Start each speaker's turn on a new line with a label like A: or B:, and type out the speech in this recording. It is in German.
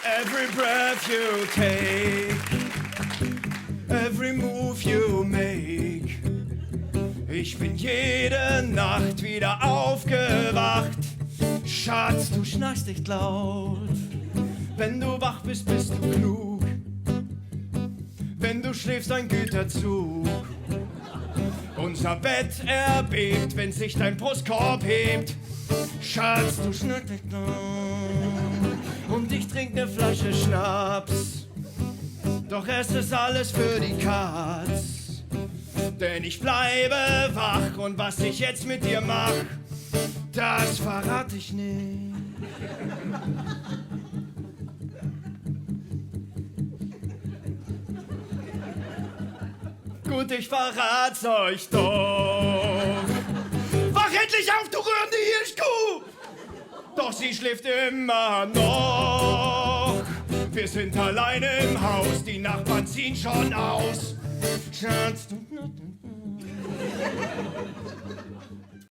A: Every breath you take, every move you make. Ich bin jede Nacht wieder aufgewacht. Schatz, du schnarchst nicht laut. Wenn du wach bist, bist du klug. Wenn du schläfst, ein Güterzug. Unser Bett erbebt, wenn sich dein Brustkorb hebt. Schatz, du schnarchst nicht laut. Und ich trink ne Flasche Schnaps. Doch es ist alles für die Katz. Denn ich bleibe wach und was ich jetzt mit dir mach, das verrat ich nicht. Gut, ich verrat's euch doch. Wach endlich auf, du rührende Hirschkuh! Doch sie schläft immer noch. Wir sind alleine im Haus, die Nachbarn ziehen schon aus. Schatz,